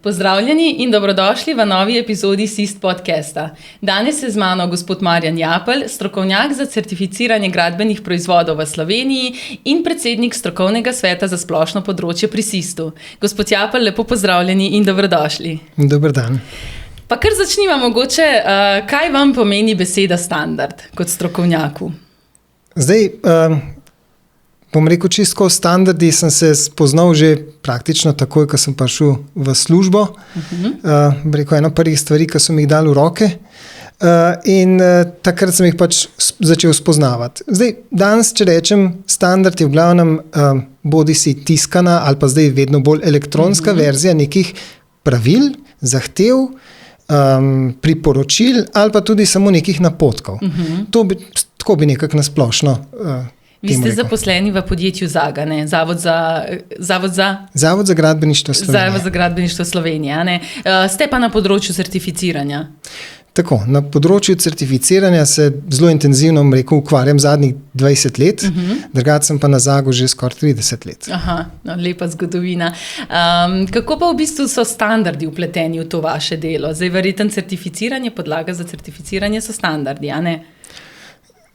Pozdravljeni in dobrodošli v novi epizodi SIST podcasta. Danes je z mano gospod Marjan Japelj, strokovnjak za certificiranje gradbenih proizvodov v Sloveniji in predsednik strokovnega sveta za splošno področje pri SIST-u. Gospod Japelj, lepo pozdravljeni in dobrodošli. Dober dan. Pa kar začniva mogoče, kaj vam pomeni beseda standard kot strokovnjaku? Zdaj, bom rekel, čisto standardi sem se spoznal že praktično takoj, ko sem prišel v službo. Rekel, eno prvih stvari, ki so mi jih dali v roke. In takrat sem jih pač začel spoznavati. Zdaj, danes, če rečem, standard je v glavnem bodi si tiskana ali pa zdaj vedno bolj elektronska verzija nekih pravil, zahtev, priporočil ali pa tudi samo nekih napotkov. Tako bi nekako nasplošno Vi ste zaposleni v podjetju ZAGA, ne? Zavod za gradbeništvo Slovenije. Zavod za gradbeništvo Slovenije, ne? Ste pa na področju certificiranja. Tako, na področju certificiranja se zelo intenzivno, ukvarjam zadnjih 20 let, drugače sem pa na ZAGU že skoraj 30 let. Aha, no, lepa zgodovina. Kako pa v bistvu so standardi vpleteni v to vaše delo? Zdaj, verjetno certificiranje, podlaga za certificiranje so standardi, a ne?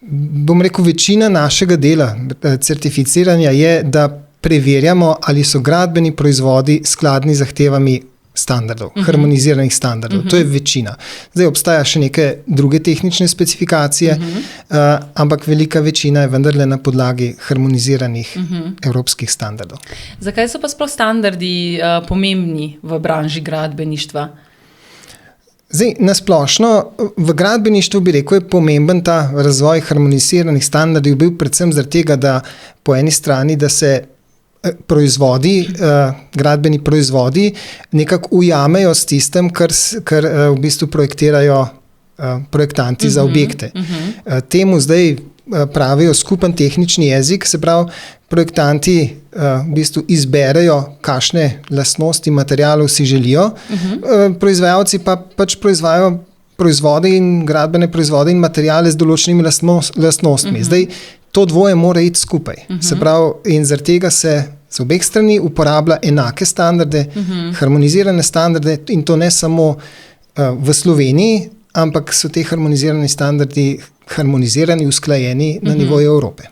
Bom rekel, večina našega dela certificiranja je, da preverjamo, ali so gradbeni proizvodi skladni z zahtevami standardov, harmoniziranih standardov. To je večina. Zdaj obstaja še neke druge tehnične specifikacije, ampak velika večina je vendarle na podlagi harmoniziranih evropskih standardov. Zakaj so pa sploh standardi pomembni v branži gradbeništva? Zdaj, nasplošno v gradbeništvu bi rekel, je pomemben ta razvoj harmoniziranih standardov bil predvsem zaradi tega, da po eni strani, da se gradbeni proizvodi nekako ujamejo s tistem, kar v bistvu projektirajo projektanti za objekte. Temu zdaj pravijo skupen tehnični jezik, se pravi, projektanti v bistvu izberejo, kakšne lastnosti materialov si želijo, proizvajalci pa pač proizvajajo proizvode in gradbene proizvode in materiale z določenimi lastnostmi. Zdaj, to dvoje mora iti skupaj. Se pravi, in zaradi tega se z obeh strani uporablja enake standarde, harmonizirane standarde in to ne samo v Sloveniji, ampak so te harmonizirani standardi harmonizirani, usklajeni na nivoju Evrope.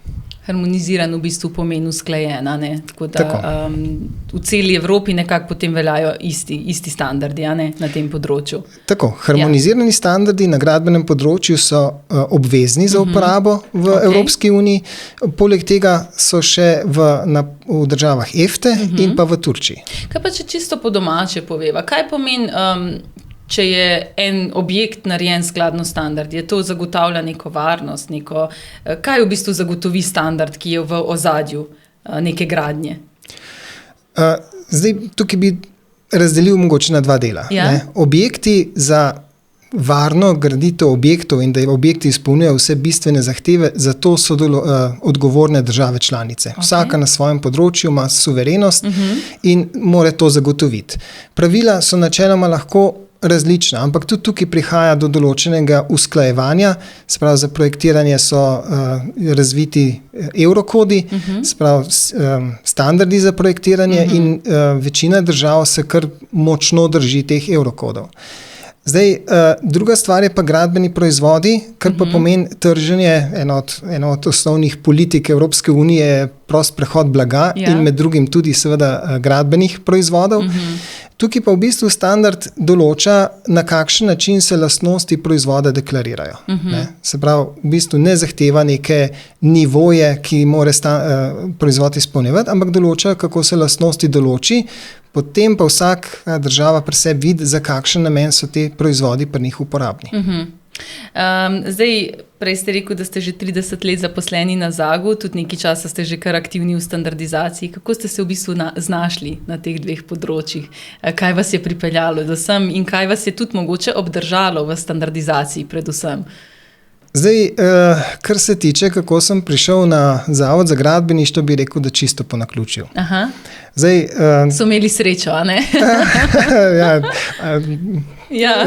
Harmoniziran v bistvu pomeni usklajena, ne? Tako da v celi Evropi nekako potem veljajo isti standardi, a ne? Na tem področju. Tako, harmonizirani standardi na gradbenem področju so obvezni za uporabo v Evropski uniji, poleg tega so še v državah EFTE in pa v Turčiji. Kaj pa če čisto po domače poveva? Kaj pomeni, če je en objekt narejen skladno standard? Je to zagotavlja neko varnost, kaj v bistvu zagotovi standard, ki je v ozadju neke gradnje? Zdaj, tukaj bi razdelil mogoče na dva dela. Ja? Objekti za varno graditev objektov in da objekti izpolnjujejo vse bistvene zahteve, za to so odgovorne države članice. Vsaka na svojem področju ima suverenost in mora to zagotoviti. Pravila so načeloma lahko različna, ampak tudi tukaj prihaja do določenega usklajevanja, se pravi, za projektiranje so razviti evrokodi, se pravi, standardi za projektiranje in večina držav se kar močno drži teh evrokodov. Zdaj, druga stvar je pa gradbeni proizvodi, kar pa pomeni trženje, eno od osnovnih politik Evropske unije je prost prehod blaga in med drugim tudi seveda gradbenih proizvodov. Tukaj pa v bistvu standard določa, na kakšen način se lastnosti proizvoda deklarirajo. Se pravi, v bistvu ne zahteva neke nivoje, ki mora proizvod izpolnjevati, ampak določa, kako se lastnosti določi, potem pa vsaka država pri sebi vidi, za kakšen namen so te proizvodi pri njih uporabni. Zdaj, prej ste rekel, da ste že 30 let zaposleni na ZAGU, tudi nekaj časa ste že kar aktivni v standardizaciji. Kako ste se v bistvu znašli na teh dveh področjih? Kaj vas je pripeljalo do sem in kaj vas je tudi mogoče obdržalo v standardizaciji predvsem? Zdaj, kar se tiče, kako sem prišel na Zavod za gradbeništvo, bi rekel, da čisto po naključju. Zdaj, so imeli srečo, a ne?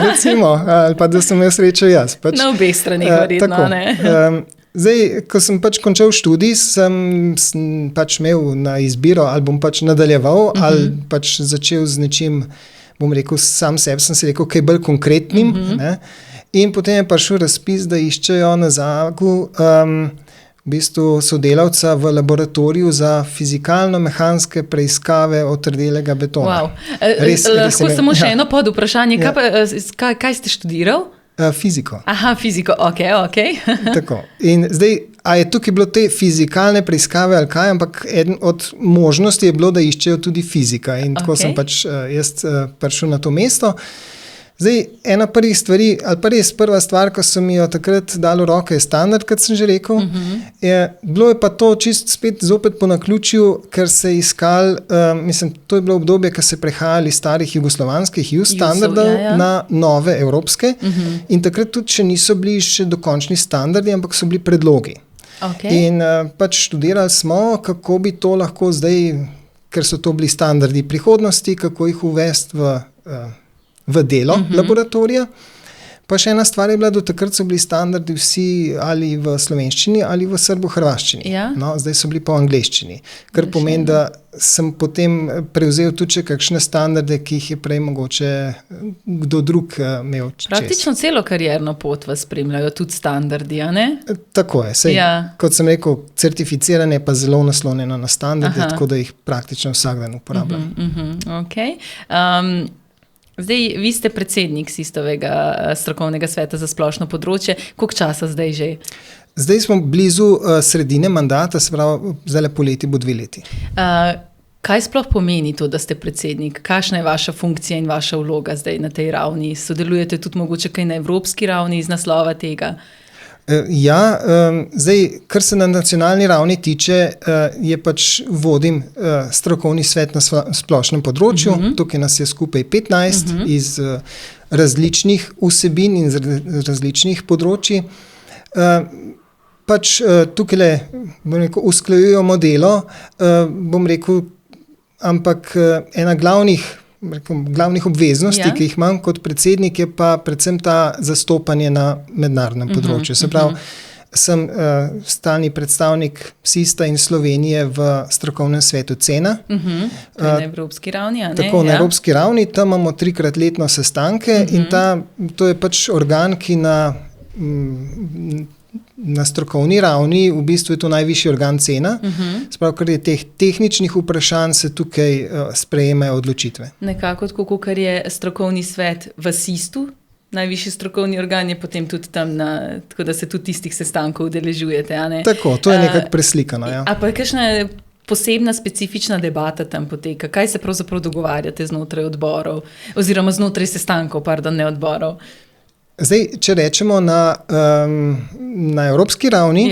Recimo, ali pa da sem imel srečo jaz. Na obeh stranih verjetno, ne? Zdaj, ko sem pač končal študij, sem pač imel na izbiro, ali bom pač nadaljeval, ali pač začel z nečim bom rekel, sam sebi sem si rekel, kaj bolj konkretnim. Ne? In potem je prišel razpis, da iščejo na Zagu v bistvu sodelavca v laboratoriju za fizikalno-mehanske preiskave otrdelega betona. Wow. Lahko samo še eno pod vprašanje. Kaj ste študirali? Fiziko. Aha, fiziko, ok. Tako. In zdaj, a je tukaj bilo te fizikalne preiskave ali kaj, ampak eden od možnosti je bilo, da iščejo tudi fizika. In tako sem pač jaz prišel na to mesto. Zdaj, ena prvih stvari, ali pa res prva stvar, ko sem jo takrat dal v roke, je standard, kot sem že rekel. Bilo je pa to čist spet zopet po naključju, ker se je iskal, to je bilo obdobje, ko se prehajali starih jugoslovanskih standardov na nove evropske in takrat tudi še niso bili še dokončni standardi, ampak so bili predlogi. In pač študirali smo, kako bi to lahko zdaj, ker so to bili standardi prihodnosti, kako jih uvesti v delo laboratorija. Pa še ena stvar je bila, do takrat so bili standardi vsi ali v slovenščini ali v srbo-hrvaščini. No, zdaj so bili pa v angleščini. Kar pomeni, da sem potem prevzel tudi še kakšne standarde, ki jih je prej mogoče kdo drug imel čez. Praktično celo karierno pot vas spremljajo tudi standardi, a ne? Tako je. Kot sem rekel, certificiranje je pa zelo naslonjeno na standarde, tako da jih praktično vsak dan uporabljam. Zdaj, vi ste predsednik SIST-ovega strokovnega sveta za splošno področje. Koliko časa zdaj že? Zdaj smo blizu sredine mandata, se pravi, zdaj poleti bo 2 leti. Kaj sploh pomeni to, da ste predsednik? Kakšna je vaša funkcija in vaša vloga zdaj na tej ravni? Sodelujete tudi mogoče kaj na evropski ravni iz naslova tega? Zdaj, kar se na nacionalni ravni tiče, je pač vodim strokovni svet na splošnem področju. Tukaj nas je skupaj 15 iz različnih vsebin in različnih področji. Pač tukaj usklajujemo delo, ampak ena glavnih obveznosti, ki jih imam kot predsednik, je pa predvsem ta zastopanje na mednarodnem področju. Se pravi, sem stalni predstavnik SIST-a in Slovenije v strokovnem svetu CENA. Na evropski ravni, a ne? Tako, na evropski ravni. Tam imamo 3-krat letno sestanke in to je pač organ, ki na strokovni ravni, v bistvu je to najvišji organ CENA, sprav, ker je teh tehničnih vprašanj se tukaj sprejemajo odločitve. Nekako tako, kar je strokovni svet v SIST-u, najvišji strokovni organ je potem tudi tam, tako da se tudi tistih sestankov udeležujete, a ne? Tako, to je nekako preslikano, ja. A pa je kakšna posebna, specifična debata tam poteka? Kaj se pravzaprav dogovarjate znotraj odborov, oziroma znotraj sestankov, ne odborov? Zdaj, če rečemo na evropski ravni,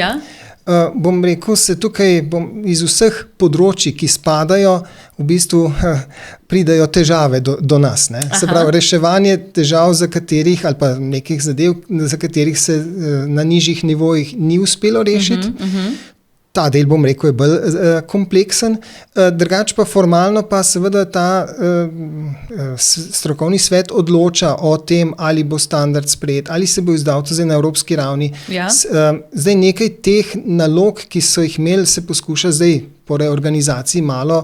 bom rekel, se tukaj iz vseh področji, ki spadajo, v bistvu pridajo težave do nas. Ne? Se pravi, reševanje težav, ali pa nekih zadev, za katerih se na nižjih nivojih ni uspelo rešiti. Ta del, bom rekel, je bolj kompleksen. Drugače pa formalno pa seveda ta strokovni svet odloča o tem, ali bo standard sprejet, ali se bo izdal tudi na evropski ravni. Zdaj nekaj teh nalog, ki so jih imeli, se poskuša zdaj po reorganizaciji malo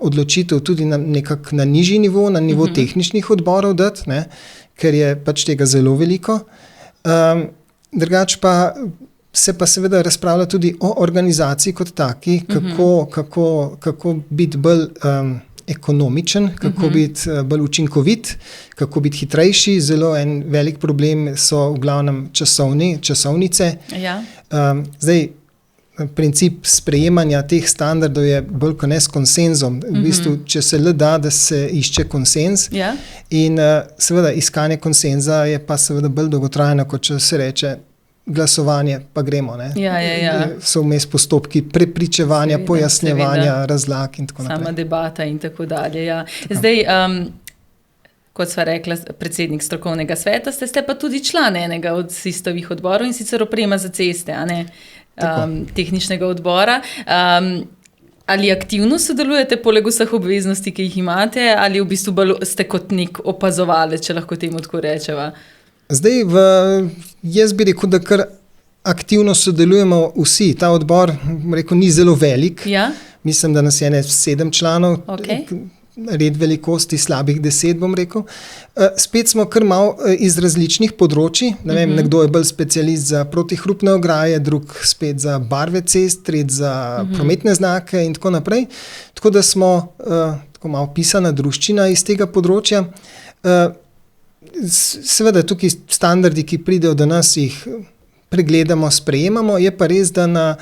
odločitev tudi nekako na nižji nivo, na nivo tehničnih odborov dati, ne, ker je pač tega zelo veliko. Drugače pa se pa seveda razpravlja tudi o organizaciji kot taki, kako biti bolj ekonomičen, kako biti bolj učinkovit, kako biti hitrejši. Zelo en velik problem so v glavnem časovnice. Zdaj, princip sprejemanja teh standardov je bolj kot ne s konsenzom. V bistvu, če se le da se išče konsenz. In seveda iskanje konsenza je pa seveda bolj dolgotrajno, kot če se reče glasovanje, pa gremo. So vmes postopki prepričevanja, pojasnjevanja, razlag in tako naprej. Sama debata in tako dalje. Zdaj, kot sva rekla, predsednik strokovnega sveta, ste pa tudi član enega od SIST-ovih odborov in sicer oprema za ceste, a ne? Tehničnega odbora. Ali aktivno sodelujete poleg vseh obveznosti, ki jih imate, ali v bistvu bolj ste kot nek opazovalec, če lahko temu tako rečeva? Zdaj, jaz bi rekel, da kar aktivno sodelujemo vsi. Ta odbor, rekel, ni zelo velik. Mislim, da nas je 7 članov. red velikosti slabih 10, bom rekel. Spet smo kar malo iz različnih področji. Ne vem, nekdo je bolj specialist za protihrupne ograje, drug spet za barve cest, tretji za prometne znake in tako naprej. Tako da smo tako malo pisana druščina iz tega področja. Seveda tukaj standardi, ki pridejo do nas, jih pregledamo, sprejemamo. Je pa res, da na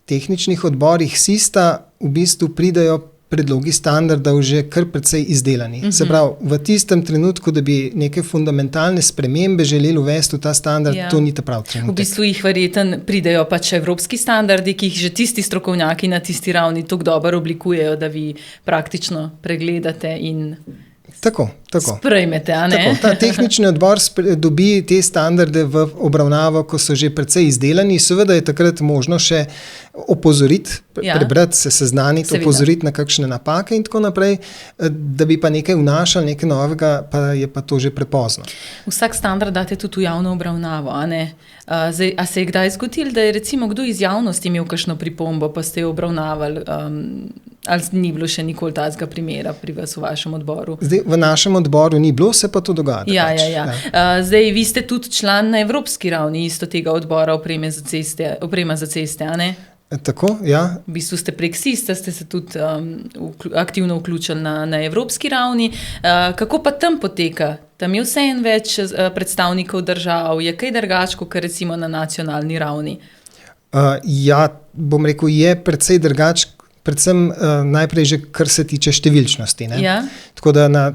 tehničnih odborih SISTA v bistvu pridejo predlogi standardov že kar precej izdelani. Se pravi, v tistem trenutku, da bi neke fundamentalne spremembe želeli uvesti v ta standard, to ni ta pravi trenutek. V bistvu jih verjetno pridejo pač evropski standardi, ki jih že tisti strokovnjaki na tisti ravni tako dobro oblikujejo, da vi praktično pregledate in tako sprejmete, a ne? Ta tehnični odbor dobi te standarde v obravnavo, ko so že precej izdelani. Seveda je takrat možno še opozoriti, prebrati, se seznaniti, opozoriti na kakšne napake in tako naprej, da bi pa nekaj vnašali, nekaj novega, pa je pa to že prepozno. Vsak standard date tudi v javno obravnavo, a ne? Zdaj, a se je kdaj zgodilo, da je recimo kdo iz javnosti imel kakšno pripombo, pa ste jo obravnavali, ali ni bilo še nikoli takega primera pri vas v vašem odboru? Zdaj, v našem odboru ni bilo, se pa to dogaja. Zdaj, vi ste tudi član na evropski ravni isto tega odbora oprema za ceste, a ne? Tako, ja. V bistvu ste prek SISTA, ste se tudi aktivno vključili na evropski ravni. Kako pa tam poteka? Tam je vseeno več predstavnikov držav, je kaj drugače, kot recimo na nacionalni ravni? Bom rekel, je precej drugače, predvsem najprej že kar se tiče številčnosti. Ne? Ja. Tako da na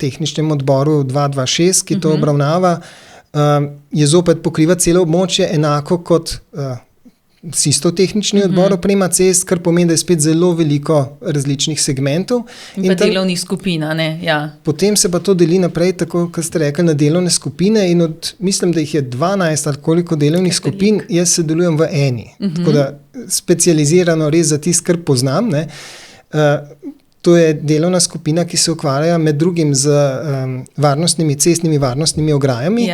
tehničnem odboru 226, ki to obravnava, je zopet pokriva celo območje, enako kot SISTO tehnični odbor oprema cest, kar pomeni, da je spet zelo veliko različnih segmentov. In pa delovnih skupin, ne? Ja. Potem se pa to deli naprej, tako kot ste rekli, na delovne skupine in mislim, da jih je 12 ali koliko delovnih skupin, jaz sodelujem v eni. Tako da specializirano res za tisto, kar poznam, ne. To je delovna skupina, ki se ukvarja med drugim z cestnimi varnostnimi ograjami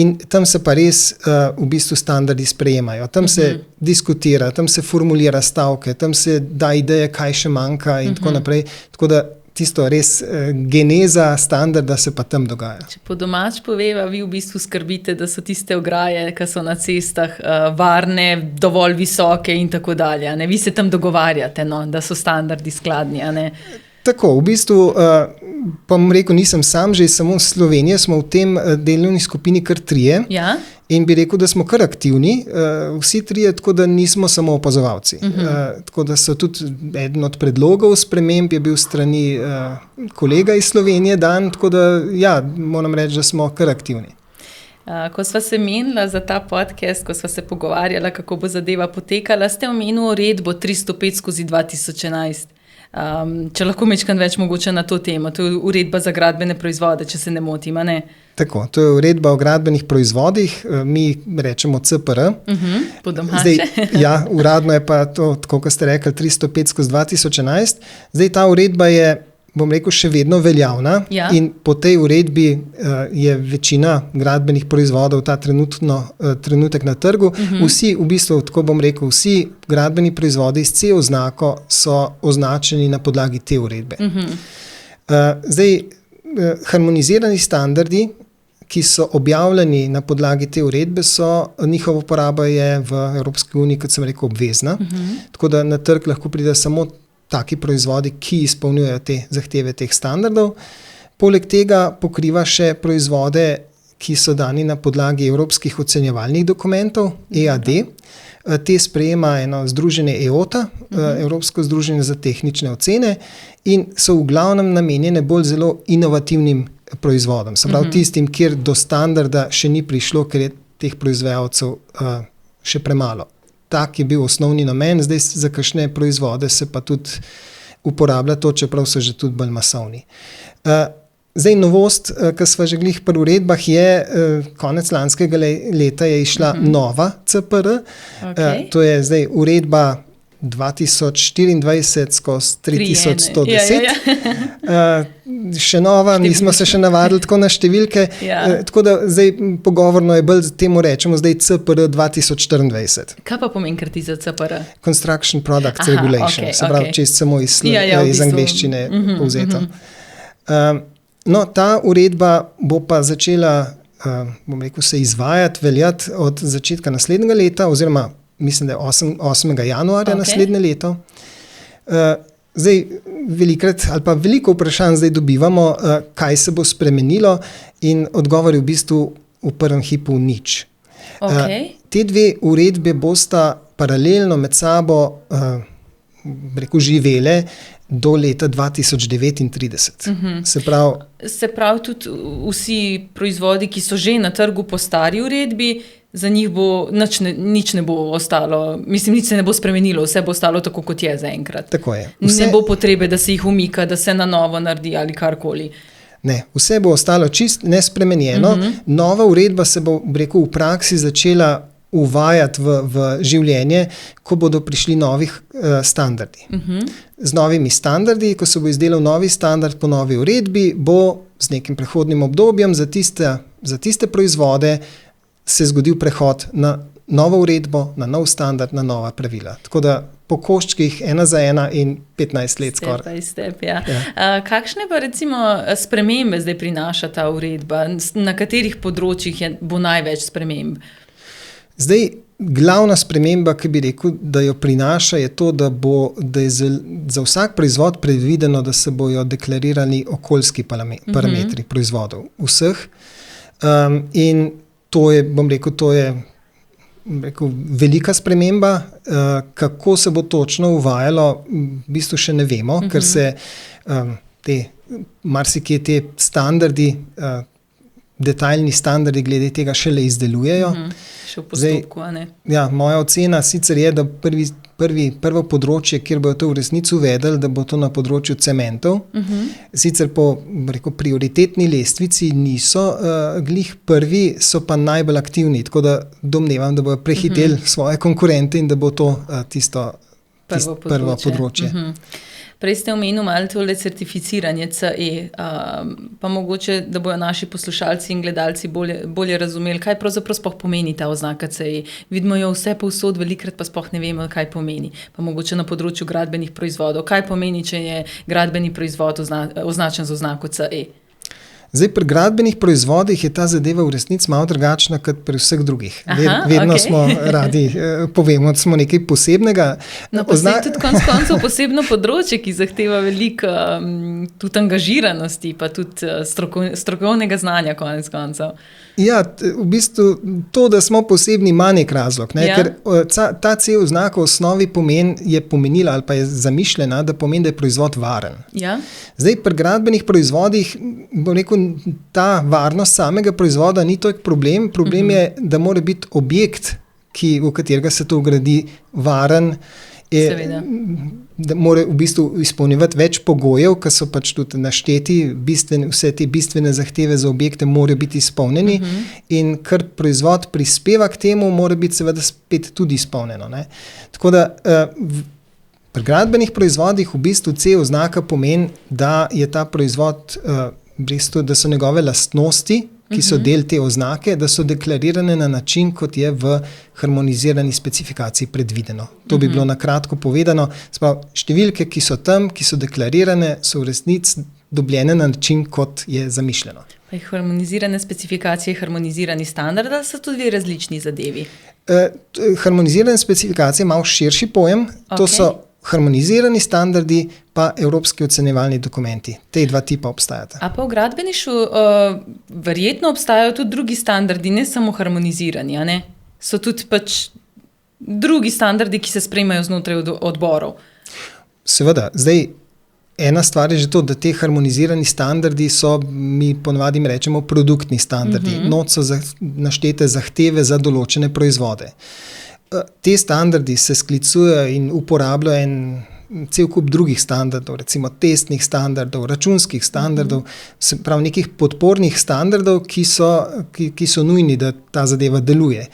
in tam se pa res v bistvu standardi sprejemajo. Tam se diskutira, tam se formulira stavke, tam se da ideje, kaj še manjka in tako naprej. Tako da tisto res geneza standarda se pa tam dogaja. Če po domač poveva, vi v bistvu skrbite, da so tiste ograje, ki so na cestah varne, dovolj visoke in tako dalje. Ne? Vi se tam dogovarjate, da so standardi skladni, a ne? Tako, v bistvu, pa bom rekel, nisem sam, že samo v Sloveniji smo v tem delovni skupini kar 3. Ja? In bi rekel, da smo kar aktivni, vsi 3, tako da nismo samo opazovalci. Tako da so tudi eden od predlogov sprememb je bil strani kolega iz Slovenije dan, tako da moram reči, da smo kar aktivni. Ko sva se menila za ta podcast, ko sva se pogovarjala, kako bo zadeva potekala, ste omenili uredbo 305/2011. Če lahko mečkam več mogoče na to temo, to je uredba za gradbene proizvode, če se ne motim, a ne? Tako, to je uredba o gradbenih proizvodih, mi rečemo CPR. Po domače. Zdaj, uradno je pa to, tako kot ste rekli, 305/2011. Zdaj, ta uredba je, bom rekel, še vedno veljavna in po tej uredbi je večina gradbenih proizvodov ta trenutek na trgu. Vsi, v bistvu, tako bom rekel, vsi gradbeni proizvodi s C oznako so označeni na podlagi te uredbe. Zdaj, harmonizirani standardi, ki so objavljeni na podlagi te uredbe, njihova uporaba je v Evropski uniji, kot sem rekel, obvezna. Tako da na trg lahko pride samo taki proizvodi, ki izpolnjujejo te zahteve teh standardov. Poleg tega pokriva še proizvode, ki so dani na podlagi evropskih ocenjevalnih dokumentov, EAD. Te sprejema eno združenje EOTA, Evropsko združenje za tehnične ocene, in so v glavnem namenjene bolj zelo inovativnim proizvodom. Se pravi, tistim, kjer do standarda še ni prišlo, ker je teh proizvajalcev še premalo. Tak je bil osnovni namen, zdaj za kakšne proizvode se pa tudi uporablja to, čeprav so že tudi bolj masovni. Zdaj, novost, ki sva že glih pri uredbah, je konec lanskega leta je išla nova CPR. To je zdaj uredba 2024/3110. Še nova, nismo se še navadili tako na številke. Tako da zdaj pogovorno je bolj temu rečemo zdaj CPR 2024. Kaj pa pomeni kratica CPR? Construction Products Regulation. Se pravi, čist samo iz angleščine povzeto. No, ta uredba bo pa začela, bom rekel, se izvajati, veljati od začetka naslednjega leta, oziroma mislim, da je 8. januarja naslednje leto. Zdaj, veliko vprašanj zdaj dobivamo, kaj se bo spremenilo, in odgovor je v bistvu v prvem hipu nič. Te dve uredbe bosta paralelno med sabo živele do leta 2039. Se pravi, tudi vsi proizvodi, ki so že na trgu po stari uredbi, za njih bo nič ne bo ostalo, mislim, nič se ne bo spremenilo, vse bo ostalo tako, kot je zaenkrat. Tako je. Ne bo potrebe, da se jih umika, da se na novo naredi ali karkoli. Ne, vse bo ostalo čist nespremenjeno. Nova uredba se bo, v praksi začela uvajati v življenje, ko bodo prišli novi standardi. Z novimi standardi, ko se bo izdelal novi standard po novi uredbi, bo z nekim prehodnim obdobjem za tiste proizvode se zgodil prehod na novo uredbo, na nov standard, na nova pravila. Tako da po koščkih 1 za 1 in 15 let skoraj. Step, ja. Kakšne pa recimo spremembe zdaj prinaša ta uredba? Na katerih področjih bo največ sprememb? Zdaj, glavna sprememba, ki bi rekel, da jo prinaša, je to, da je za vsak proizvod predvideno, da se bojo deklarirali okoljski parametri proizvodov vseh. In to je, to je velika sprememba. Kako se bo točno uvajalo, v bistvu še ne vemo, ker se marsikje te standardi, detaljni standardi glede tega šele izdelujejo. Še v postopku, a ne? Ja, moja ocena sicer je, da prvo področje, kjer bojo to v resnici uvedli, da bo to na področju cementov. Sicer po prioritetni lestvici niso glih prvi, so pa najbolj aktivni, tako da domnevam, da bojo prehiteli svoje konkurente in da bo to tisto prvo področje. Prej ste omenili malo tole certificiranje CE, pa mogoče, da bojo naši poslušalci in gledalci bolje razumeli, kaj pravzaprav sploh pomeni ta oznaka CE. Vidimo jo vse povsod, velikrat pa sploh ne vemo, kaj pomeni. Pa mogoče na področju gradbenih proizvodov. Kaj pomeni, če je gradbeni proizvod označen z oznako CE? Zdaj, pri gradbenih proizvodih je ta zadeva v resnici malo drugačna kot pri vseh drugih. Vedno smo radi povemo, da smo nekaj posebnega. No, pa se tudi konec posebno področje, ki zahteva veliko tudi angažiranosti, pa tudi strokovnega znanja konec koncev. Ja, v bistvu to, da smo posebni, ima nek razlog, ne? Ker ta CE oznaka v osnovi je pomenila ali pa je zamišljena, da pomeni, da je proizvod varen. Ja. Zdaj, pri gradbenih proizvodih, bom rekel, ta varnost samega proizvoda ni toliko problem. Problem je, da mora biti objekt, v katerega se to vgradi, varen. Da mora v bistvu izpolnjevati več pogojev, ki so pač tudi našteti, vse te bistvene zahteve za objekte morajo biti izpolnjeni, in kar proizvod prispeva k temu, mora biti seveda spet tudi izpolnjeno, ne. Tako da pri gradbenih proizvodih v bistvu CE oznaka pomeni, da je ta proizvod, da so njegove lastnosti, ki so del te oznake, da so deklarirane na način, kot je v harmonizirani specifikaciji predvideno. To bi bilo na kratko povedano. Številke, ki so tam, ki so deklarirane, so v resnici dobljene na način, kot je zamišljeno. Harmonizirane specifikacije, harmonizirani standard, ali so tudi različni zadevi? Harmonizirane specifikacije je malo širši pojem. To so harmonizirani standardi pa evropski ocenjevalni dokumenti. Te dva tipa obstajata. A pa v gradbeništvu verjetno obstajajo tudi drugi standardi, ne samo harmonizirani, a ne? So tudi pač drugi standardi, ki se sprejmejo znotraj odborov. Seveda. Zdaj, ena stvar je že to, da te harmonizirani standardi so, mi ponavadi rečemo, produktni standardi. Not so naštete zahteve za določene proizvode. Te standardi se sklicujejo in uporabljajo cel kup drugih standardov, recimo testnih standardov, računskih standardov, se pravi nekih podpornih standardov, ki so nujni, da ta zadeva deluje.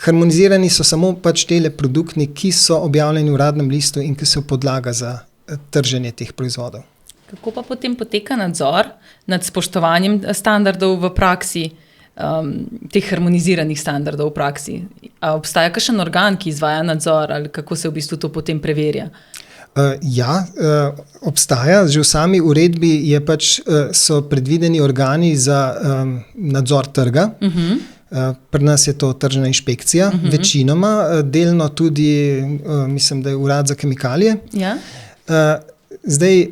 Harmonizirani so samo pač tele produktni, ki so objavljeni v uradnem listu in ki so podlaga za trženje teh proizvodov. Kako pa potem poteka nadzor nad spoštovanjem standardov v praksi, teh harmoniziranih standardov v praksi? A obstaja kakšen organ, ki izvaja nadzor, ali kako se v bistvu to potem preverja? Obstaja. Že v sami uredbi so predvideni organi za nadzor trga. Pri nas je to tržna inšpekcija, večinoma, delno tudi, mislim, da je urad za kemikalije. Ja. Zdaj,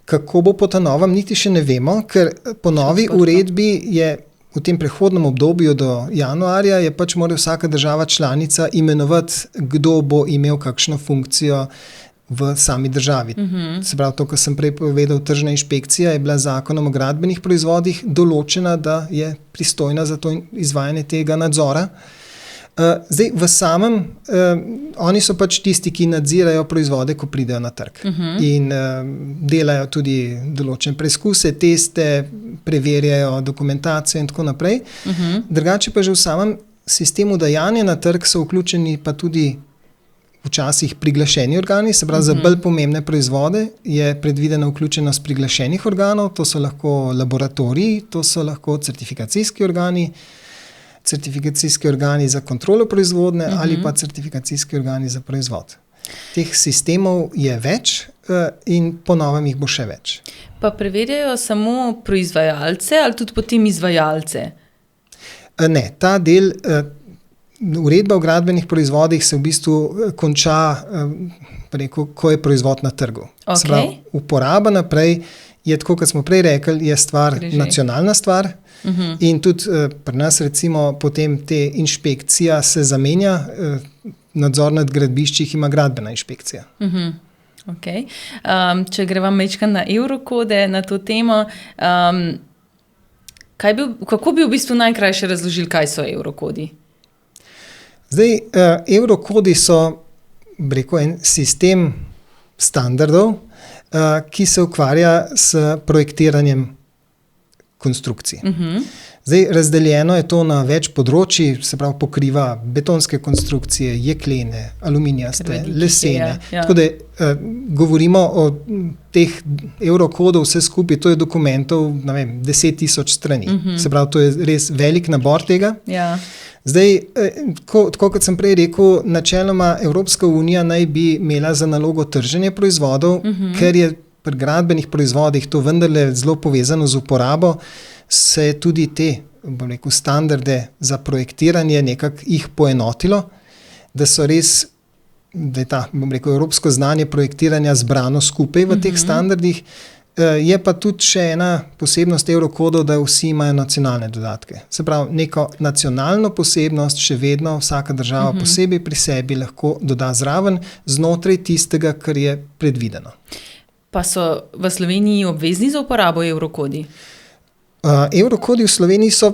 kako bo po ta novem, niti še ne vemo, ker po novi uredbi je v tem prehodnem obdobju do januarja je pač mora vsaka država članica imenovati, kdo bo imel kakšno funkcijo v sami državi. Se pravi, to, kar sem prej povedal, tržna inšpekcija je bila z zakonom o gradbenih proizvodih določena, da je pristojna za to izvajanje tega nadzora. Zdaj, v samem, oni so pač tisti, ki nadzirajo proizvode, ko pridejo na trg. In delajo tudi določene preizkuse, teste, preverjajo dokumentacijo in tako naprej. Drugače pa že v samem sistemu dajanja na trg so vključeni pa tudi včasih priglašeni organi, se pravi, za bolj pomembne proizvode je predvidena vključenost priglašenih organov, to so lahko laboratoriji, to so lahko certifikacijski organi za kontrolo proizvodne ali pa certifikacijski organi za proizvod. Teh sistemov je več in po novem jih bo še več. Pa preverjajo samo proizvajalce ali tudi potem izvajalce? Ne, ta del, uredba o gradbenih proizvodih se v bistvu konča, ko je proizvod na trgu. Se pravi, uporaba naprej je, tako kot smo prej rekli, je stvar, nacionalna stvar. In tudi pri nas recimo potem te inšpekcija se zamenja, nadzor nad gradbiščih ima gradbena inšpekcija. Okay. Če greva majčkeno na evrokode, na to temo, kako bi v bistvu najkrajše razložili, kaj so evrokodi? Zdaj, evrokodi so, en sistem standardov, ki se ukvarja s projektiranjem konstrukcij. Zdaj, razdeljeno je to na več področij, se pravi, pokriva betonske konstrukcije, jeklene, aluminijaste, lesene. Tako da govorimo o teh evrokodov, vse skupaj, to je dokumentov, 10,000 strani. Se pravi, to je res velik nabor tega. Zdaj, tako kot sem prej rekel, načeloma Evropska unija naj bi imela za nalogo trženje proizvodov, ker je pri gradbenih proizvodih to vendarle zelo povezano z uporabo, se je tudi te, standarde za projektiranje nekako jih poenotilo, da so res, da je ta, evropsko znanje projektiranja zbrano skupaj v teh standardih. Je pa tudi še ena posebnost evrokodov, da vsi imajo nacionalne dodatke. Se pravi, neko nacionalno posebnost še vedno vsaka država posebej pri sebi lahko doda zraven znotraj tistega, kar je predvideno. Pa so v Sloveniji obvezni za uporabo evrokodi? Evrokodi v Sloveniji so,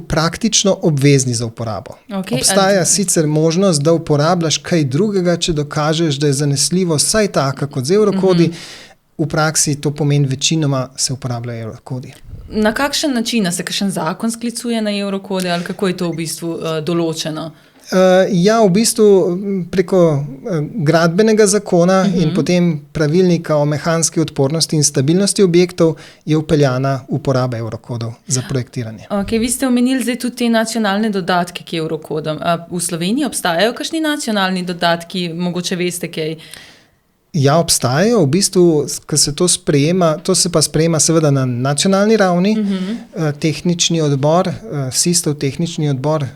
praktično obvezni za uporabo. Obstaja sicer možnost, da uporabljaš kaj drugega, če dokažeš, da je zanesljivo vsaj taka kot z evrokodi. V praksi to pomeni, večinoma se uporabljajo evrokodi. Na kakšen način? Se kakšen zakon sklicuje na evrokode ali kako je to v bistvu določeno? V bistvu preko gradbenega zakona in potem pravilnika o mehanski odpornosti in stabilnosti objektov je vpeljana uporaba evrokodov za projektiranje. Vi ste omenili zdaj tudi te nacionalne dodatke k evrokodom. V Sloveniji obstajajo kakšni nacionalni dodatki, mogoče veste kaj? Ja, obstajajo. V bistvu, ko se to sprejema, to se pa sprejema seveda na nacionalni ravni. Tehnični odbor, SISTov tehnični odbor,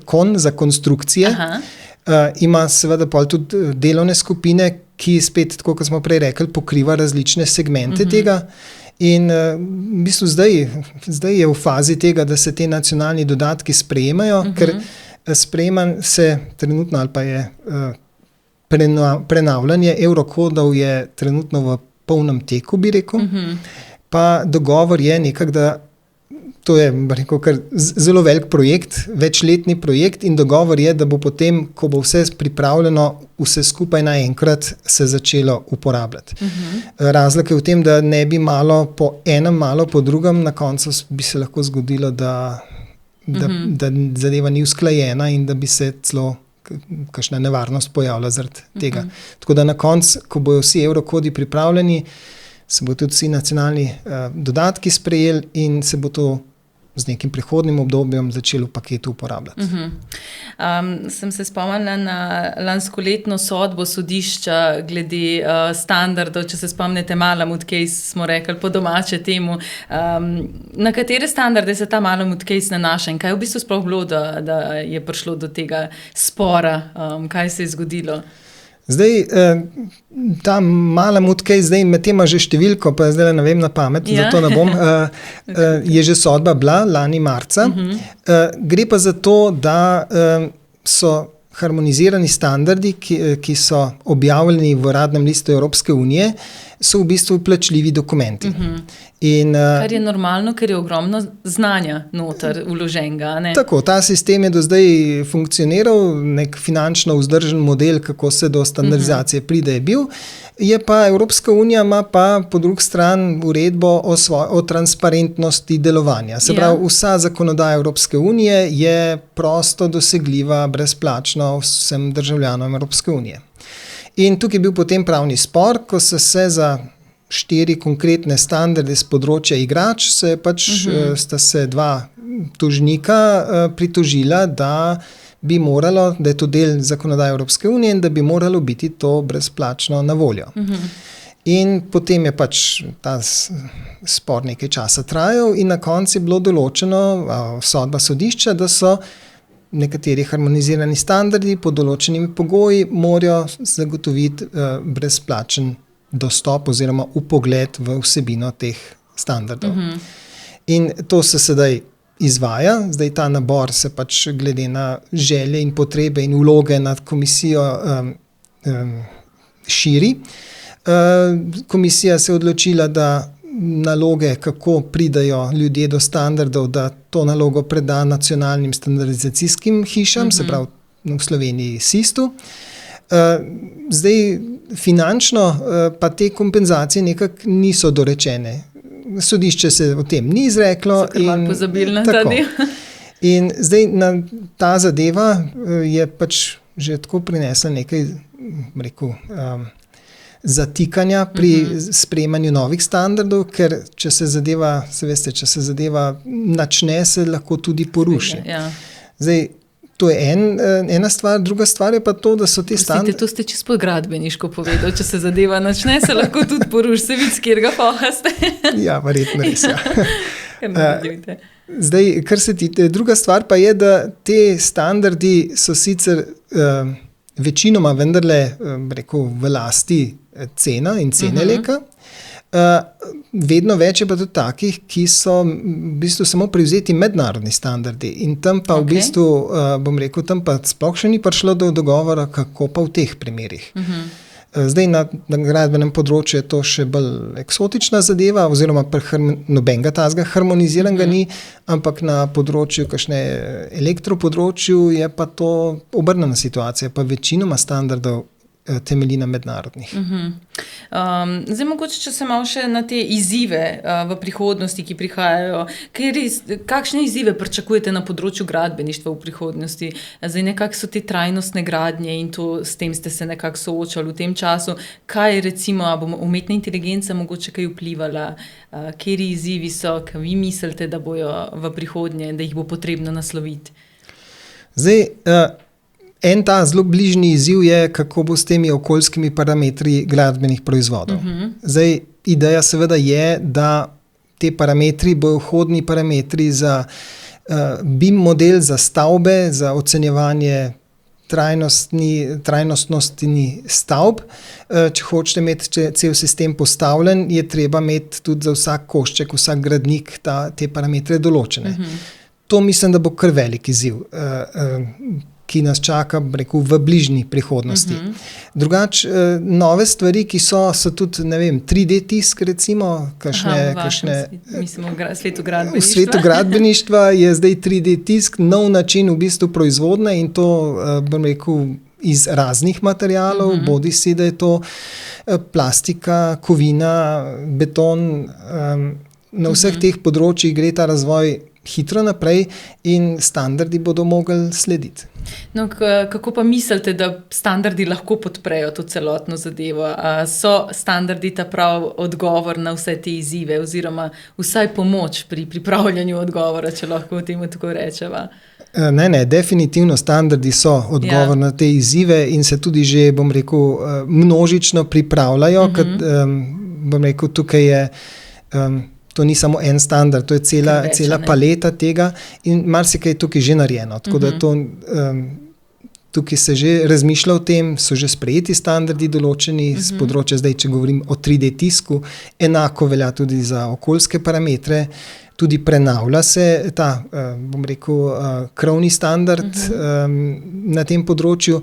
KON za konstrukcije, ima seveda tudi delovne skupine, ki spet, tako kot smo prej rekli, pokriva različne segmente tega. In v bistvu zdaj je v fazi tega, da se te nacionalni dodatki sprejemajo, ker sprejeman se trenutno ali pa je prenavljanje evrokodov je trenutno v polnem teku, bi rekel. Pa dogovor je nekako, da To je kar zelo velik projekt, večletni projekt in dogovor je, da bo potem, ko bo vse pripravljeno, vse skupaj naenkrat se začelo uporabljati. Razlika je v tem, da ne bi malo po enem, malo po drugem, na koncu bi se lahko zgodilo, da zadeva ni usklajena in da bi se celo kakšna nevarnost pojavila zaradi tega. Tako da na koncu, ko bojo vsi evrokodi pripravljeni, se bo tudi vsi nacionalni dodatki sprejeli in se bo to z nekim prihodnim obdobjem začelo v paketu uporabljati. Sem se spomnila na lanskoletno sodbo sodišča glede standardov, če se spomnite, Malamud case smo rekli po domače temu. Na katere standarde se ta Malamud case nanaša in kaj v bistvu sploh bilo, da je prišlo do tega spora? Kaj se je zgodilo? Zdaj, ta Malamud case, zdaj med tema že številko, pa zdaj ne vem na pamet, zato ne bom, je že sodba bila lani marca. Gre pa za to, da so harmonizirani standardi, ki so objavljeni v uradnem listu Evropske unije, so v bistvu plačljivi dokumenti. Kar je normalno, ker je ogromno znanja noter vloženega. Tako, ta sistem je do zdaj funkcioniral, nek finančno vzdržen model, kako se do standardizacije pride, je bil. Je pa Evropska unija ima pa po drugi strani uredbo o transparentnosti delovanja. Se pravi, vsa zakonodaja Evropske unije je prosto dosegljiva, brezplačno vsem državljanom Evropske unije. In tukaj je bil potem pravni spor, ko so se za 4 konkretne standarde z področja igrač, sta se 2 tožnika pritožila, da bi moralo, da je to del zakonodaje Evropske unije in da bi moralo biti to brezplačno na voljo. In potem je ta spor nekaj časa trajal in na koncu je bilo določeno sodba sodišča, da so nekateri harmonizirani standardi pod določenimi pogoji morajo zagotoviti brezplačen dostop oziroma vpogled v vsebino teh standardov. In to se sedaj izvaja, zdaj ta nabor se glede na želje in potrebe in vloge nad komisijo širi. Komisija se je odločila, da naloge, kako pridajo ljudje do standardov, da to nalogo preda nacionalnim standardizacijskim hišam, se pravi v Sloveniji SISTU. Zdaj, finančno pa te kompenzacije nekako niso dorečene. Sodišče se o tem ni izreklo. So kar malo pozabili na ta del. In zdaj ta zadeva je že tako prinesla nekaj, zatikanja pri sprejemanju novih standardov, ker če se zadeva načne, se lahko tudi poruši. Zdaj, to je ena stvar, druga stvar je pa to, da so te standardi... To ste čisto gradbeniško povedal, če se zadeva načne, se lahko tudi poruši, se vidi, s katerega foha ste. Ja, verjetno res, Zdaj, kar se druga stvar pa je, da te standardi so sicer večinoma vendarle, v lasti cena in cene leka. Vedno več je pa tudi takih, ki so v bistvu samo privzeti mednarodni standardi in tam pa v bistvu, tam pa sploh še ni prišlo do dogovora, kako pa v teh primerih. Zdaj na gradbenem področju je to še bolj eksotična zadeva, oziroma nobenega tazga harmoniziranega ni, ampak na področju, kakšne elektropodročju je pa to obrnjena situacija, pa večinoma standardov temelji na mednarodnih. Zdaj, mogoče, če se malo še na te izzive v prihodnosti, ki prihajajo, kakšne izzive pričakujete na področju gradbeništva v prihodnosti? Zdaj, nekako so te trajnostne gradnje in s tem ste se nekako soočali v tem času. Kaj recimo, bo umetna inteligenca mogoče kaj vplivala? Kateri izzivi so, kaj vi mislite, da bojo v prihodnje, da jih bo potrebno nasloviti? Zdaj, en ta zelo bližnji izziv je, kako bo s temi okoljskimi parametri gradbenih proizvodov. Zdaj, ideja seveda je, da te parametri bojo vhodni parametri za BIM model, za stavbe, za ocenjevanje trajnostnosti stavb. Če hočete imeti cel sistem postavljen, je treba imeti tudi za vsak košček, vsak gradnik te parametre določene. To mislim, da bo kar velik izziv. ki nas čaka, rekel, v bližnji prihodnosti. Drugače, nove stvari, ki so tudi, ne vem, 3D tisk, recimo, v svetu gradbeništva. V svetu gradbeništva je zdaj 3D tisk, nov način v bistvu proizvodnje in to, bom rekel, iz raznih materialov, bodi si, da je to plastika, kovina, beton, na vseh teh področjih gre ta razvoj hitro naprej in standardi bodo mogli slediti. No, kako pa mislite, da standardi lahko podprejo to celotno zadevo? So standardi ta prav odgovor na vse te izzive oziroma vsaj pomoč pri pripravljanju odgovora, če lahko temu tako rečeva? Ne, definitivno standardi so odgovor na te izzive in se tudi že, bom rekel, množično pripravljajo, bom rekel, tukaj je to ni samo en standard, to je cela paleta tega in marsikaj je tukaj že narejeno. Tako da tukaj se že razmišlja o tem, so že sprejeti standardi določeni z področja, zdaj, če govorim o 3D tisku, enako velja tudi za okoljske parametre, tudi prenavlja se ta, bom rekel, krovni standard na tem področju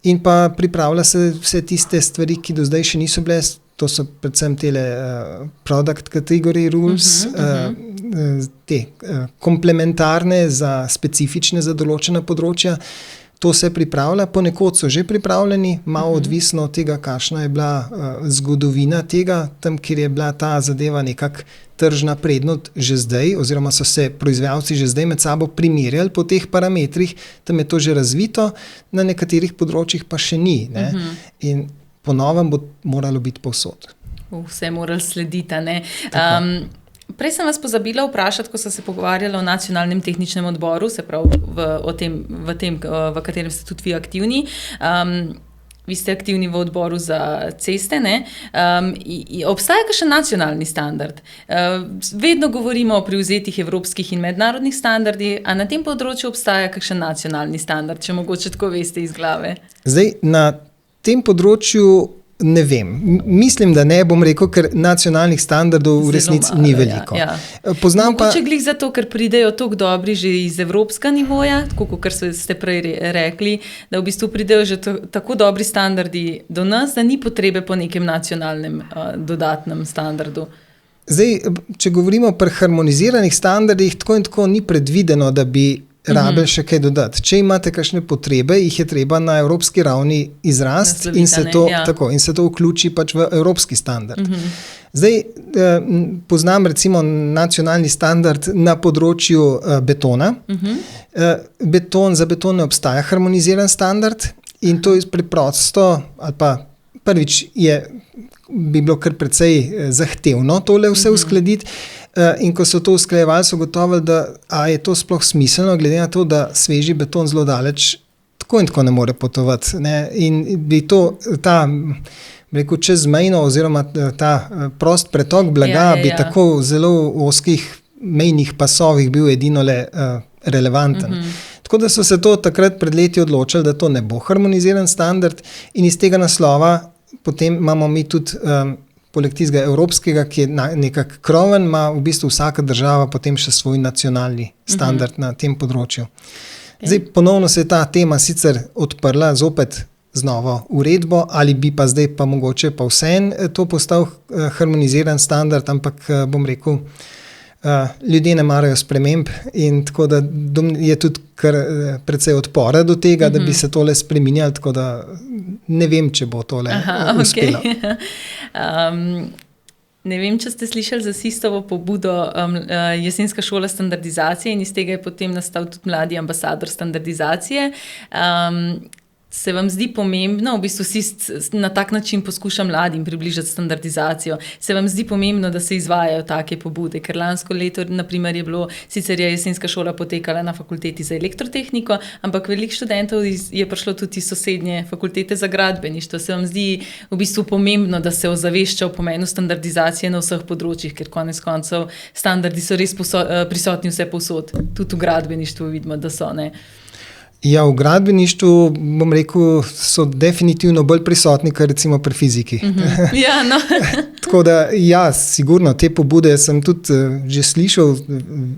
in pa pripravlja se vse tiste stvari, ki do zdaj še niso bile. To so predvsem tele product category rules, te komplementarne, specifične za določena področja. To se pripravlja, ponekod so že pripravljeni, malo odvisno od tega, kakšna je bila zgodovina tega, tam, kjer je bila ta zadeva nekako tržna prednost že zdaj, oziroma so se proizvajalci že zdaj med sabo primerjali po teh parametrih, tam je to že razvito, na nekaterih področjih pa še ni. Ne? In po novem bo moralo biti povsod. Vse moralo slediti, ne? Prej sem vas pozabila vprašati, ko sem se pogovarjala o nacionalnem tehničnem odboru, se pravi v katerem ste tudi vi aktivni. Vi ste aktivni v odboru za ceste, ne? Obstaja kakšen nacionalni standard? Vedno govorimo o privzetih evropskih in mednarodnih standardih, a na tem področju obstaja kakšen nacionalni standard, če mogoče tako veste iz glave? Zdaj, na tem področju ne vem. Mislim, da ne, bom rekel, ker nacionalnih standardov v resnici ni veliko. Mogoče glih zato, ker pridejo toliko dobri že iz evropskega nivoja, tako kot ste prej rekli, da v bistvu pridejo že tako dobri standardi do nas, da ni potrebe po nekem nacionalnem dodatnem standardu. Zdaj, če govorimo pri harmoniziranih standardih, tako in tako ni predvideno, da bi rabili še kaj dodati. Če imate kakšne potrebe, jih je treba na evropski ravni izrasti in se to vključi pač v evropski standard. Zdaj, poznam recimo nacionalni standard na področju betona. Za beton ne obstaja harmoniziran standard in to je preprosto, ali pa prvič bi bilo kar precej zahtevno tole vse uskladiti. In ko so to usklajevali, so gotovili, da je to sploh smiselno, glede na to, da sveži beton zelo daleč tako in tako ne more potovati. Ne? In bi čezmejno oziroma ta prost pretok blaga bi tako zelo v ozkih mejnih pasovih bil edinole relevanten. Tako da so se to takrat pred leti odločili, da to ne bo harmoniziran standard in iz tega naslova potem imamo mi tudi poleg tistega evropskega, ki je nekak kroven, ima v bistvu vsaka država potem še svoj nacionalni standard na tem področju. Zdaj, ponovno se je ta tema sicer odprla zopet z novo uredbo, ali bi pa zdaj pa mogoče pa vseeno to postal harmoniziran standard, ampak bom rekel, ljudje ne marajo sprememb in tako da je tudi kar precej odpora do tega, da bi se tole spreminjali, tako da ne vem, če bo tole uspelo. Ne vem, če ste slišali za Sistovo pobudo Jesenska šola standardizacije in iz tega je potem nastal tudi mladi ambasador standardizacije. Se vam zdi pomembno, v bistvu na tak način poskuša mladim približati standardizacijo, se vam zdi pomembno, da se izvajajo take pobude, ker lansko leto, naprimer, sicer je Jesenska šola potekala na fakulteti za elektrotehniko, ampak veliko študentov je prišlo tudi iz sosednje fakultete za gradbeništvo. Se vam zdi v bistvu pomembno, da se ozavešča o pomenu standardizacije na vseh področjih, ker konec koncev standardi so res prisotni vse povsod, tudi v gradbeništvu vidimo, da so, ne? Ja, v gradbeništvu, bom rekel, so definitivno bolj prisotni, kot recimo pri fiziki. Ja, no. Tako da, ja, sigurno, te pobude sem tudi že slišal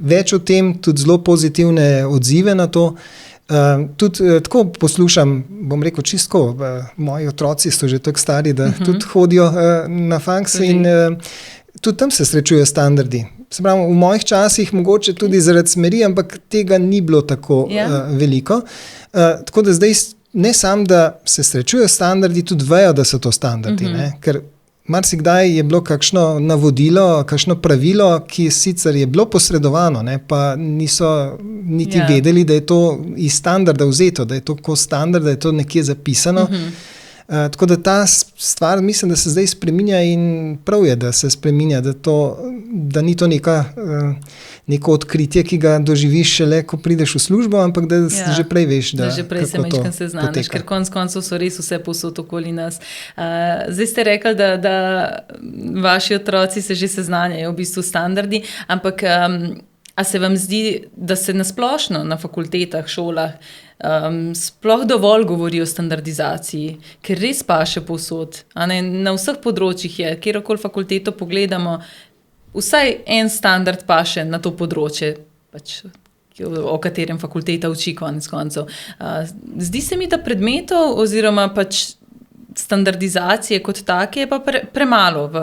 več o tem, tudi zelo pozitivne odzive na to. Tudi tako poslušam, bom rekel čisto, moji otroci so že tako stari, da tudi hodijo na faks in tudi tam se srečujejo standardi. Se pravi, v mojih časih mogoče tudi zaradi smeri, ampak tega ni bilo tako veliko. Tako da zdaj ne samo, da se srečujejo standardi, tudi vejo, da so to standardi. Ker marsikdaj je bilo kakšno navodilo, kakšno pravilo, ki sicer je bilo posredovano, pa niso niti vedeli, da je to iz standarda vzeto, da je to kot standard, da je to nekje zapisano. Tako da ta stvar mislim, da se zdaj spreminja in prav je, da se spreminja, da ni to neko odkritje, ki ga doživiš šele, ko prideš v službo, ampak da že prej veš, da že prej se mečkam seznaniš, ker konec koncev so res vse povsod okoli nas. Zdaj ste rekli, da vaši otroci se že seznanjajo v bistvu standardi, ampak a se vam zdi, da se nasplošno na fakultetah, šolah sploh dovolj govori o standardizaciji, ker res paše povsod. Na vseh področjih je, kjerokoli fakulteto pogledamo, vsaj en standard paše na to področje, o katerem fakulteta uči konec koncev. Zdi se mi, da predmetov oziroma standardizacije kot take je pa premalo v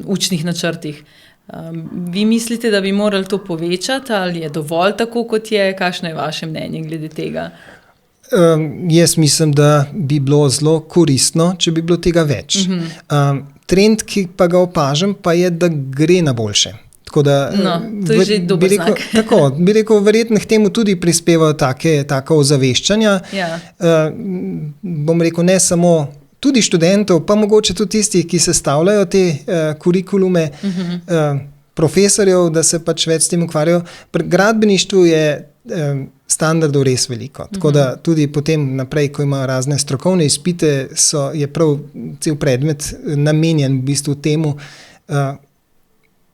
učnih načrtih. Vi mislite, da bi morali to povečati ali je dovolj tako, kot je? Kakšno je vaše mnenje glede tega? Jaz mislim, da bi bilo zelo koristno, če bi bilo tega več. Trend, ki pa ga opažam, pa je, da gre na boljše. Tako da, to je že dober znak. Tako, bi rekel, verjetno k temu tudi prispevajo taka ozaveščanja. Bom rekel, ne samo tudi študentov, pa mogoče tudi tistih, ki sestavljajo te kurikulume, profesorjev, da se več s tem ukvarjajo. Pri gradbeništvu je standardov res veliko. Tako da tudi potem naprej, ko imajo razne strokovne izpite, je prav cel predmet namenjen v bistvu temu.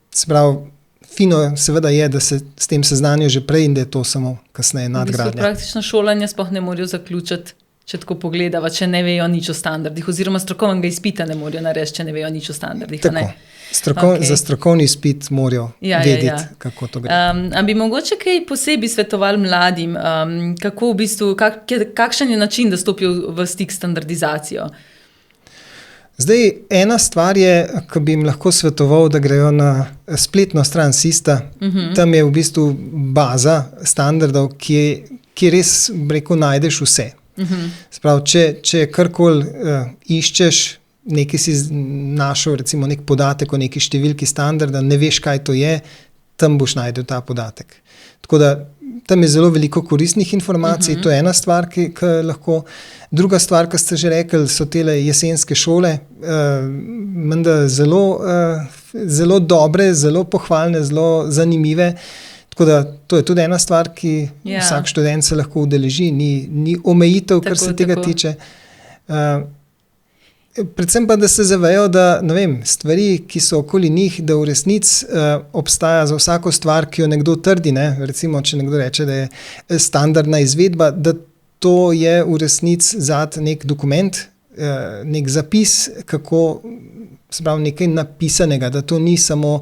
Se pravi, fino seveda je, da se s tem seznanijo že prej in da je to samo kasneje nadgradnja. V bistvu praktično šolanje sploh ne morajo zaključiti, če tako pogledava, če ne vejo nič o standardih, oziroma strokovnega izpita ne morajo narediti, če ne vejo nič o standardih. Tako, za strokovni izpit morajo vedeti, kako to gre. A bi mogoče kaj posebej svetovali mladim, kako v bistvu, kakšen je način, da stopijo v stik s standardizacijo? Zdaj, ena stvar je, ko bi jim lahko svetoval, da grejo na spletno stran SISTA. Tam je v bistvu baza standardov, ki res, najdeš vse. Sprav, če karkoli iščeš, nekaj si našel, recimo nek podatek o neki številki standarda, ne veš, kaj to je, tam boš najdel ta podatek. Tako da tam je zelo veliko koristnih informacij, to je ena stvar, ki lahko. Druga stvar, ki ste že rekli, so tele jesenske šole, menda zelo dobre, zelo pohvalne, zelo zanimive. Tako da to je tudi ena stvar, ki vsak študent se lahko udeleži, ni omejitev, kar se tega tiče. Predvsem pa, da se zavejo, da stvari, ki so okoli njih, da v resnici obstaja za vsako stvar, ki jo nekdo trdi, recimo, če nekdo reče, da je standardna izvedba, da to je v resnici zadaj nek dokument, nek zapis, kako, se pravi, nekaj napisanega, da to ni samo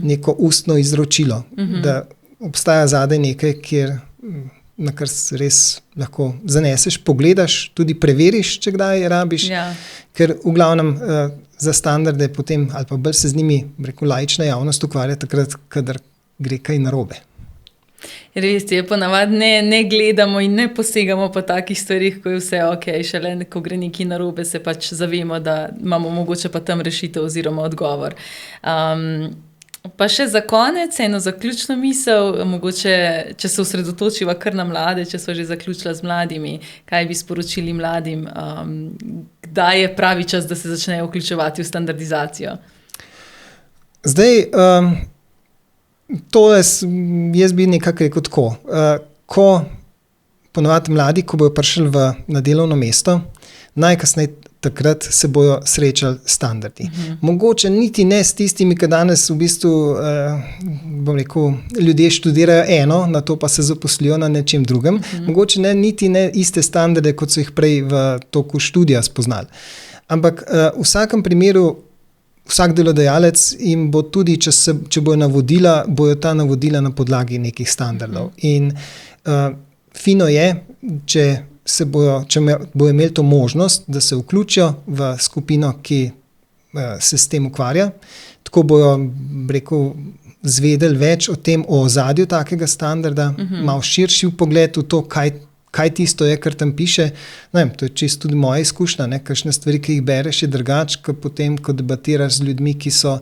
neko ustno izročilo, da obstaja zadaj nekaj, na kar res lahko zaneseš, pogledaš, tudi preveriš, če kdaj rabiš, ker v glavnem za standarde potem, ali pa bolj se z njimi, laična javnost ukvarja takrat, kadar gre kaj narobe. Res je, ponavadi ne gledamo in ne posegamo po takih stvarih, ko je vse ok, šele ko gre nekaj narobe, se zavemo, da imamo mogoče pa tam rešitev oziroma odgovor. Pa še za konec, eno zaključno misel, mogoče, če se osredotočiva kar na mlade, če so že zaključila z mladimi, kaj bi sporočili mladim, kdaj je pravi čas, da se začnejo vključevati v standardizacijo? Zdaj, jaz bi nekako rekel tako. Ko ponovadi mladi, ko bojo prišli na delovno mesto, najkasneje takrat se bojo srečali standardi. Mogoče niti ne s tistimi, ki danes v bistvu, ljudje študirajo eno, na to pa se zaposlijo na nečem drugem. Mogoče niti ne iste standarde, kot so jih prej v toku študija spoznali. Ampak v vsakem primeru, vsak delodajalec jim bo tudi, če bojo navodila, bojo ta navodila na podlagi nekih standardov. In fino je, če bojo imeli to možnost, da se vključijo v skupino, ki se s tem ukvarja. Tako bojo, rekel, zvedeli več o tem, o ozadju takega standarda, malo širši pogled v to, kaj tisto je, kar tam piše. To je čisto tudi moja izkušnja, kakšne stvari, ki jih bereš, je drugače, kot potem, ko debatiraš z ljudmi, ki so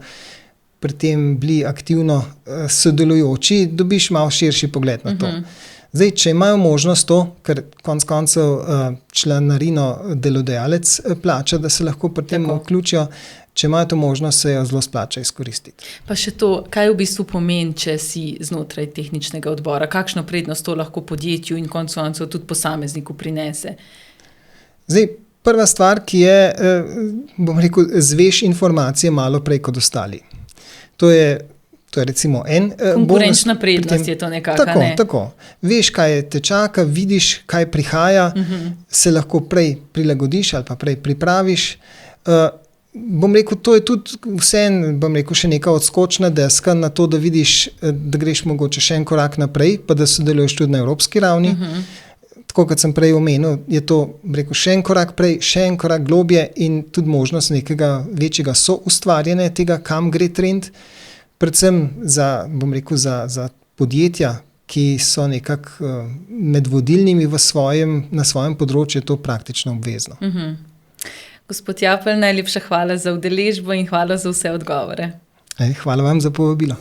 pri tem bili aktivno sodelujoči, dobiš malo širši pogled na to. Zdaj, če imajo možnost to, ker konec koncev članarino delodajalec plača, da se lahko pri tem vključijo, če imajo to možnost, se jo zelo splača izkoristiti. Pa še to, kaj v bistvu pomeni, če si znotraj tehničnega odbora? Kakšno prednost to lahko podjetju in konec koncev tudi posamezniku prinese? Zdaj, prva stvar, ki je, bom rekel, zveš informacije malo prej kot ostali. To je recimo en konkurenčna prednost je to nekako. Tako. Veš, kaj te čaka, vidiš, kaj prihaja, se lahko prej prilagodiš ali pa prej pripraviš. Bom rekel, to je tudi še neka odskočna deska na to, da vidiš, da greš mogoče še en korak naprej, pa da sodeluješ tudi na evropski ravni. Tako kot sem prej omenil, je to, rekel, še en korak prej, še en korak globje in tudi možnost nekega večjega soustvarjanja tega, kam gre trend. Predvsem za podjetja, ki so nekako med vodilnimi na svojem področju, je to praktično obvezno. Gospod Japelj, najlepša hvala za udeležbo in hvala za vse odgovore. Hvala vam za povabilo.